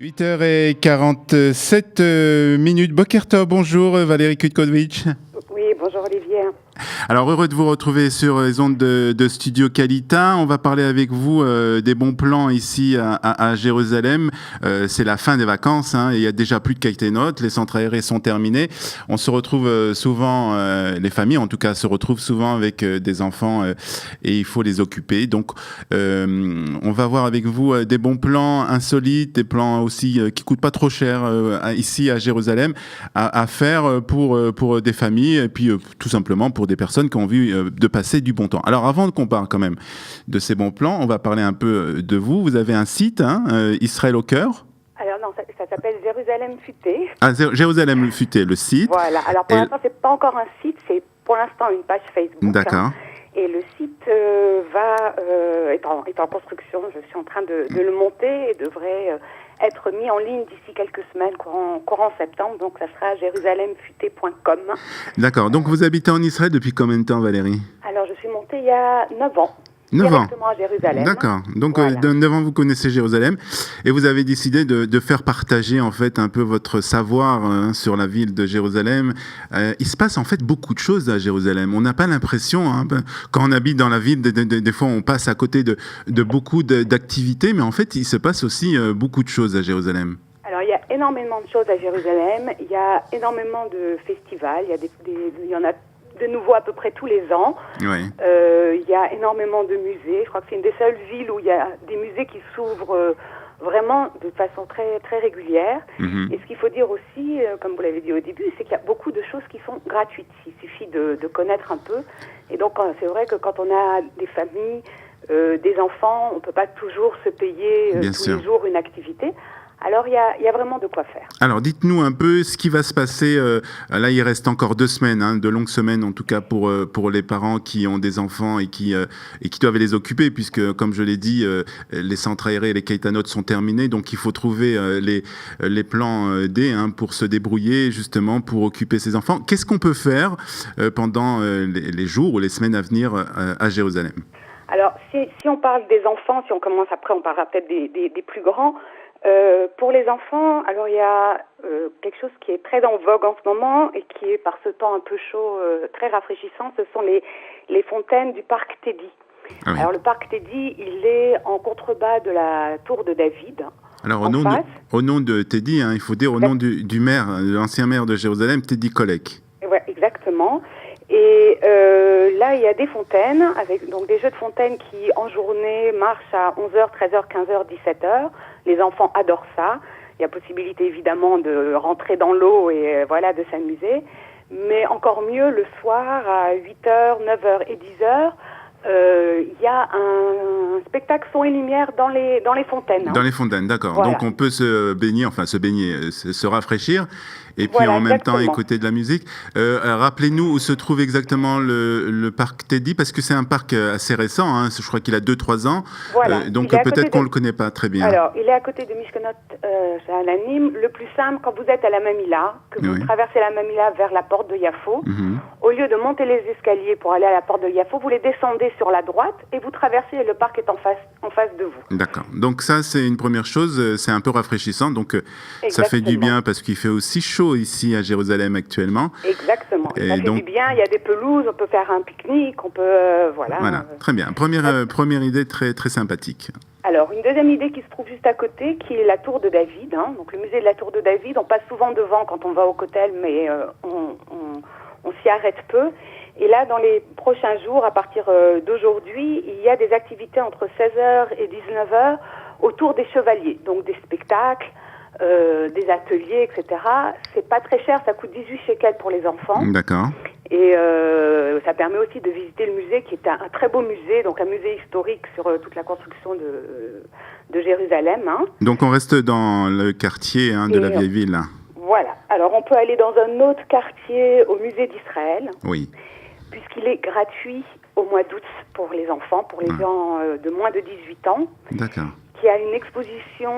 8h47 minutes. Boker Tov, bonjour Valérie Kutkovic. Oui, bonjour Olivier. Alors heureux de vous retrouver sur les ondes de Studio Kalita. On va parler avec vous des bons plans ici à Jérusalem. C'est la fin des vacances, hein, et il y a déjà plus de kaytenot, les centres aérés sont terminés. On se retrouve souvent, les familles en tout cas se retrouvent souvent avec des enfants et il faut les occuper. Donc on va voir avec vous des bons plans insolites, des plans aussi qui coûtent pas trop cher ici à Jérusalem à faire pour des familles et puis tout simplement pour des personnes qui ont envie de passer du bon temps. Alors avant qu'on parle quand même de ces bons plans, on va parler un peu de vous. Vous avez un site, hein, Israël au cœur. Alors non, ça s'appelle Jérusalem Futé. Ah, Jérusalem Futé, le site. Voilà, alors pour l'instant, c'est pas encore un site, c'est pour l'instant une page Facebook. D'accord. Hein. Et le site est en construction. Je suis en train de le monter et devrait être mis en ligne d'ici quelques semaines, courant septembre. Donc ça sera jérusalemfuté.com. D'accord. Donc vous habitez en Israël depuis combien de temps, Valérie ? Alors je suis montée il y a 9 ans. 9 ans. Directement à Jérusalem. D'accord. Donc, voilà. de 9 ans, vous connaissez Jérusalem et vous avez décidé de faire partager en fait un peu votre savoir sur la ville de Jérusalem. Il se passe en fait beaucoup de choses à Jérusalem. On n'a pas l'impression, hein, quand on habite dans la ville, des fois on passe à côté de beaucoup d'activités, mais en fait il se passe aussi beaucoup de choses à Jérusalem. Alors il y a énormément de choses à Jérusalem. Il y a énormément de festivals. Il y en a de nouveau à peu près tous les ans. Oui. Il y a énormément de musées. Je crois que c'est une des seules villes où il y a des musées qui s'ouvrent vraiment de façon très, très régulière. Mm-hmm. Et ce qu'il faut dire aussi, comme vous l'avez dit au début, c'est qu'il y a beaucoup de choses qui sont gratuites. Il suffit de connaître un peu. Et donc, c'est vrai que quand on a des familles, des enfants, on ne peut pas toujours se payer tous les jours une activité. Alors, il y a vraiment de quoi faire. Alors, dites-nous un peu ce qui va se passer. Là, il reste encore 2 semaines, hein, de longues semaines en tout cas pour les parents qui ont des enfants et qui doivent les occuper, puisque, comme je l'ai dit, les centres aérés et les kaytanot sont terminés. Donc, il faut trouver les plans D, hein, pour se débrouiller justement pour occuper ces enfants. Qu'est-ce qu'on peut faire pendant les jours ou les semaines à venir à Jérusalem ? Alors, si on parle des enfants, si on commence après, on parlera peut-être des plus grands. Pour les enfants, alors il y a quelque chose qui est très en vogue en ce moment et qui est par ce temps un peu chaud, très rafraîchissant, ce sont les fontaines du parc Teddy. Ah oui. Alors le parc Teddy, il est en contrebas de la tour de David. Alors au nom de Teddy, hein, il faut dire au nom du maire, de l'ancien maire de Jérusalem, Teddy Kollek. Ouais, exactement. Et là, il y a des fontaines, avec donc des jeux de fontaines qui, en journée, marchent à 11h, 13h, 15h, 17h. Les enfants adorent ça. Il y a possibilité, évidemment, de rentrer dans l'eau et voilà, de s'amuser. Mais encore mieux, le soir, à 8h, 9h et 10h, il y a un spectacle son et lumière dans les fontaines. Dans les fontaines, d'accord. Voilà. Donc on peut se rafraîchir et puis voilà, en même exactement. temps écouter de la musique. Rappelez-nous où se trouve exactement le parc Teddy, parce que c'est un parc assez récent, hein, je crois qu'il a 2-3 ans, voilà. Donc peut-être qu'on ne le connaît pas très bien. Alors, il est à côté de Mishkenot Sha'alanim. Le plus simple, quand vous êtes à la Mamila, que vous traversez la Mamila vers la porte de Yafo, au lieu de monter les escaliers pour aller à la porte de Yafo, vous les descendez sur la droite et vous traversez et le parc est en face de vous. D'accord. Donc ça, c'est une première chose, c'est un peu rafraîchissant, donc ça fait du bien parce qu'il fait aussi chaud ici à Jérusalem actuellement. Exactement. Et ça fait du bien, il y a des pelouses, on peut faire un pique-nique, on peut... Voilà, très bien. Première idée très, très sympathique. Alors, une deuxième idée qui se trouve juste à côté, qui est la tour de David. Hein. Donc le musée de la tour de David, on passe souvent devant quand on va au Kotel, mais on s'y arrête peu. Et là, dans les prochains jours, à partir d'aujourd'hui, il y a des activités entre 16h et 19h autour des chevaliers. Donc des spectacles, des ateliers, etc. C'est pas très cher, ça coûte 18 shekels pour les enfants. D'accord. Et ça permet aussi de visiter le musée, qui est un très beau musée, donc un musée historique sur toute la construction de Jérusalem. Hein. Donc on reste dans le quartier de la vieille ville. Voilà. Alors on peut aller dans un autre quartier, au musée d'Israël. Oui. Puisqu'il est gratuit au mois d'août pour les enfants, pour les gens de moins de 18 ans. D'accord. Qui a une exposition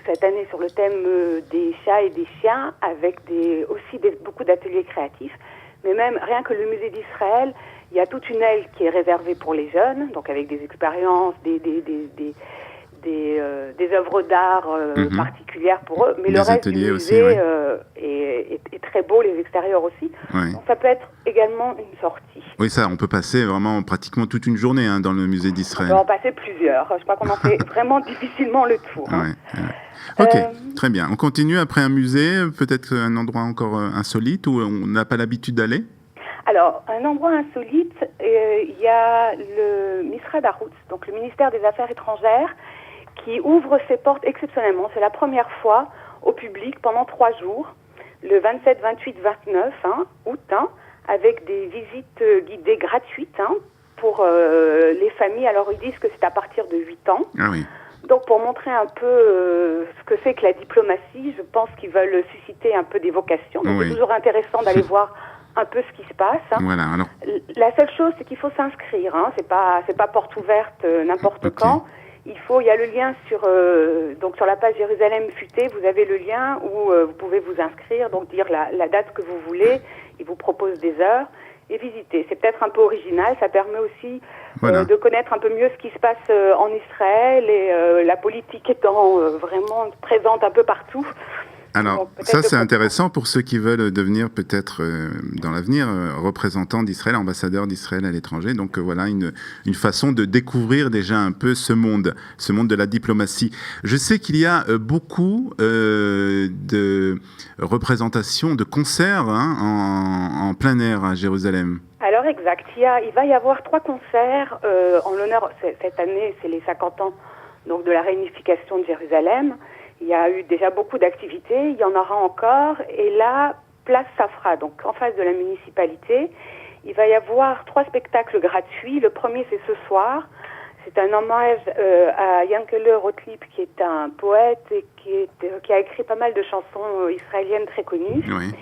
cette année sur le thème des chats et des chiens, avec beaucoup d'ateliers créatifs. Mais même, rien que le musée d'Israël, il y a toute une aile qui est réservée pour les jeunes, donc avec des expériences, des des œuvres d'art particulières pour eux, mais le reste du musée aussi, est très beau, les extérieurs aussi. Oui. Donc ça peut être également une sortie. Oui, ça, on peut passer vraiment pratiquement toute une journée dans le musée d'Israël. On peut en passer plusieurs. Je crois qu'on en fait vraiment difficilement le tour. Ok, très bien. On continue après un musée, peut-être un endroit encore insolite où on n'a pas l'habitude d'aller? Alors, un endroit insolite, il y a le Misrad Haroutz, donc le ministère des Affaires étrangères, qui ouvre ses portes exceptionnellement. C'est la première fois au public pendant 3 jours, le 27, 28, 29 août, avec des visites guidées gratuites pour les familles. Alors, ils disent que c'est à partir de 8 ans. Ah oui. Donc, pour montrer un peu ce que c'est que la diplomatie, je pense qu'ils veulent susciter un peu des vocations. Donc, c'est toujours intéressant d'aller voir un peu ce qui se passe. Voilà, alors... La seule chose, c'est qu'il faut s'inscrire. C'est pas porte ouverte n'importe quand. Il y a le lien donc sur la page Jérusalem futée, vous avez le lien où vous pouvez vous inscrire, donc dire la date que vous voulez. Ils vous proposent des heures et visiter. C'est peut-être un peu original. Ça permet aussi de connaître un peu mieux ce qui se passe en Israël et la politique étant vraiment présente un peu partout. Alors, ça, c'est intéressant pour ceux qui veulent devenir peut-être dans l'avenir représentants d'Israël, ambassadeurs d'Israël à l'étranger. Donc voilà une façon de découvrir déjà un peu ce monde de la diplomatie. Je sais qu'il y a beaucoup de représentations, de concerts en plein air à Jérusalem. Alors exact, il va y avoir 3 concerts en l'honneur, cette année c'est les 50 ans donc, de la réunification de Jérusalem. Il y a eu déjà beaucoup d'activités, il y en aura encore. Et là, place Safra, donc en face de la municipalité, il va y avoir 3 spectacles gratuits. Le premier, c'est ce soir. C'est un hommage à Yankele Rotlip, qui est un poète et qui a écrit pas mal de chansons israéliennes très connues. Oui.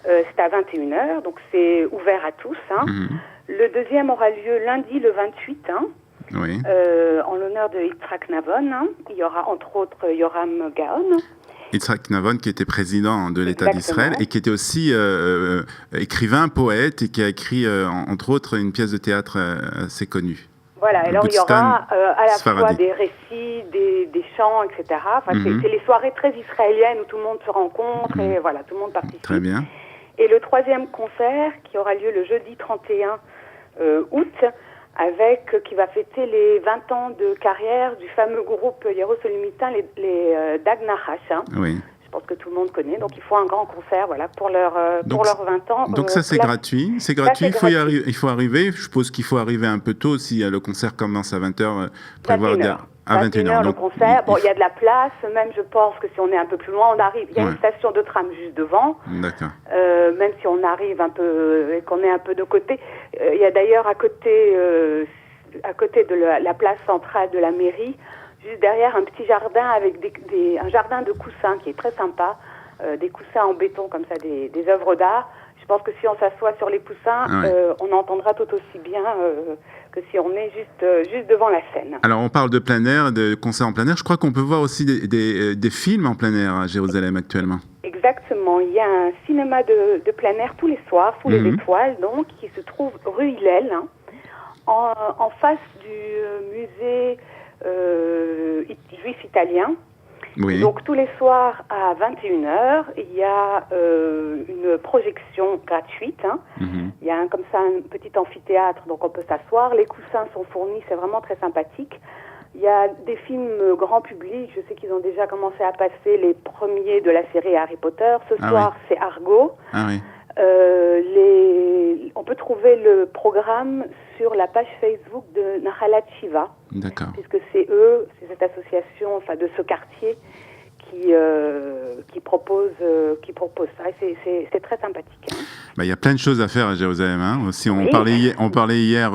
C'est à 21h, donc c'est ouvert à tous. Le deuxième aura lieu lundi le 28, oui. En l'honneur de Yitzhak Navon. Il y aura entre autres Yoram Gaon. Yitzhak Navon, qui était président de l'État d'Israël et qui était aussi écrivain, poète, et qui a écrit entre autres une pièce de théâtre assez connue. Voilà, alors il y aura à la fois des récits, des chants, etc. Enfin, c'est les soirées très israéliennes où tout le monde se rencontre et voilà, tout le monde participe. Très bien. Et le 3e concert, qui aura lieu le jeudi 31 août, qui va fêter les 20 ans de carrière du fameux groupe Yerushalimitain, les Dag Nachash. Oui. Je pense que tout le monde connaît. Donc, il faut un grand concert pour leurs 20 ans. Donc, ça, c'est gratuit. C'est gratuit. Il faut arriver. Je suppose qu'il faut arriver un peu tôt. Si le concert commence à 20h, prévoir à 21h. Le concert. Bon, il y a de la place. Même, je pense que si on est un peu plus loin, on arrive. Il y a une station de tram juste devant. D'accord. Même si on arrive un peu et qu'on est un peu de côté. Il y a d'ailleurs à côté de la place centrale de la mairie, juste derrière un petit jardin avec un jardin de coussins qui est très sympa, des coussins en béton comme ça, des œuvres d'art. Je pense que si on s'assoit sur les coussins, on entendra tout aussi bien que si on est juste devant la scène. Alors on parle de plein air, de concerts en plein air. Je crois qu'on peut voir aussi des films en plein air à Jérusalem actuellement. Exactement. Il y a un cinéma de plein air tous les soirs, sous les étoiles, donc, qui se trouve rue Hillel, en face du musée juif italien. Oui. Donc tous les soirs à 21h, il y a une projection gratuite. Il y a comme ça un petit amphithéâtre, donc on peut s'asseoir. Les coussins sont fournis, c'est vraiment très sympathique. Il y a des films grand public. Je sais qu'ils ont déjà commencé à passer les premiers de la série Harry Potter. Ce soir, c'est Argo. Ah oui. On peut trouver le programme sur la page Facebook de Nahalat Shiva. D'accord. Puisque c'est cette association, enfin de ce quartier qui propose ça. Et c'est très sympathique. Il y a plein de choses à faire à Jérusalem. Aussi, on parlait hier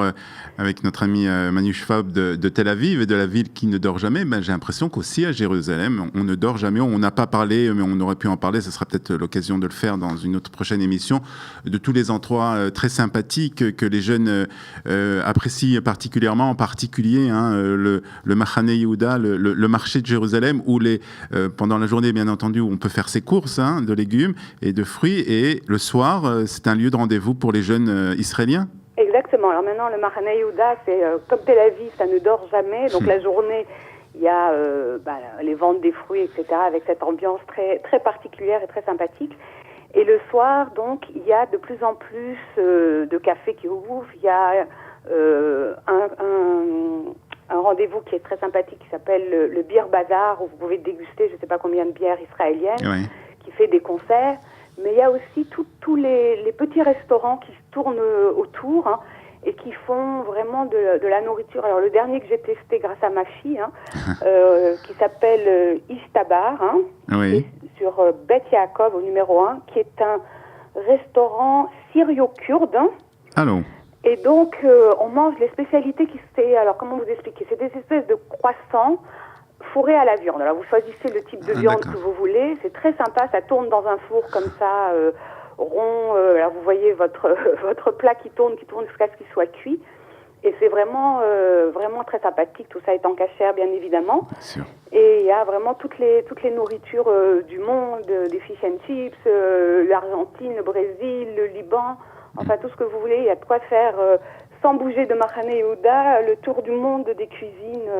avec notre ami Manu Schwab de Tel Aviv et de la ville qui ne dort jamais. J'ai l'impression qu'aussi à Jérusalem, on ne dort jamais. On n'a pas parlé, mais on aurait pu en parler. Ce sera peut-être l'occasion de le faire dans une autre prochaine émission, de tous les endroits très sympathiques que les jeunes apprécient particulièrement, en particulier le Machane Yehuda, le marché de Jérusalem, où pendant la journée, bien entendu, où on peut faire ses courses de légumes et de fruits, et le soir, c'est un lieu de rendez-vous pour les jeunes israéliens. Exactement. Alors maintenant, le Machane Yehuda, c'est comme Tel Aviv, ça ne dort jamais. Donc la journée, Il y a les ventes des fruits, etc., avec cette ambiance très, très particulière et très sympathique. Et le soir, donc, il y a de plus en plus de cafés qui ouvrent. Il y a un rendez-vous qui est très sympathique qui s'appelle le Beer Bazar, où vous pouvez déguster je ne sais pas combien de bières israéliennes, qui fait des concerts. Mais il y a aussi tous les petits restaurants qui se tournent autour, hein, et qui font vraiment de la nourriture. Alors le dernier que j'ai testé grâce à ma fille, qui s'appelle Istabar, sur Bet Yaakov au numéro 1, qui est un restaurant syrio-kurde. Allô. Et donc, on mange les spécialités alors comment vous expliquer? C'est des espèces de croissants fourrés à la viande. Alors, vous choisissez le type de viande que vous voulez. C'est très sympa. Ça tourne dans un four comme ça, rond. Alors, vous voyez votre plat qui tourne jusqu'à ce qu'il soit cuit. Et c'est vraiment très sympathique. Tout ça est en cachère, bien évidemment. Bien sûr. Et il y a vraiment toutes les nourritures du monde, des fish and chips, l'Argentine, le Brésil, le Liban. Enfin, tout ce que vous voulez, il y a de quoi faire, sans bouger de Mahane Yehuda, le tour du monde des cuisines,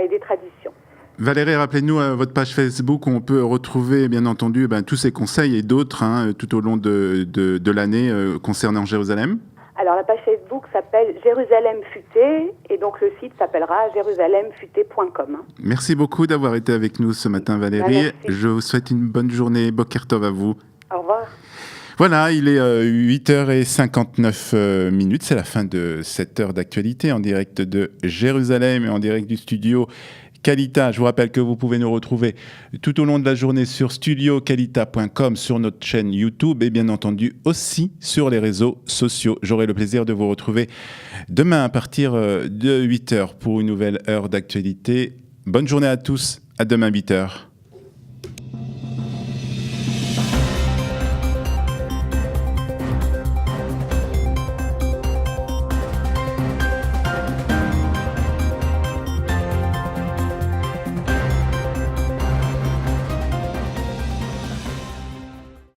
et des traditions. Valérie, rappelez-nous votre page Facebook où on peut retrouver, bien entendu, tous ces conseils et d'autres tout au long de l'année concernant Jérusalem. Alors, la page Facebook s'appelle Jérusalem Futé, et donc le site s'appellera jérusalemfuté.com. Merci beaucoup d'avoir été avec nous ce matin, Valérie. Je vous souhaite une bonne journée. Boker Tov à vous. Au revoir. Voilà, il est 8h59. C'est la fin de cette heure d'actualité en direct de Jérusalem et en direct du studio Kalita. Je vous rappelle que vous pouvez nous retrouver tout au long de la journée sur studiokalita.com, sur notre chaîne YouTube et bien entendu aussi sur les réseaux sociaux. J'aurai le plaisir de vous retrouver demain à partir de 8h pour une nouvelle heure d'actualité. Bonne journée à tous, à demain 8h.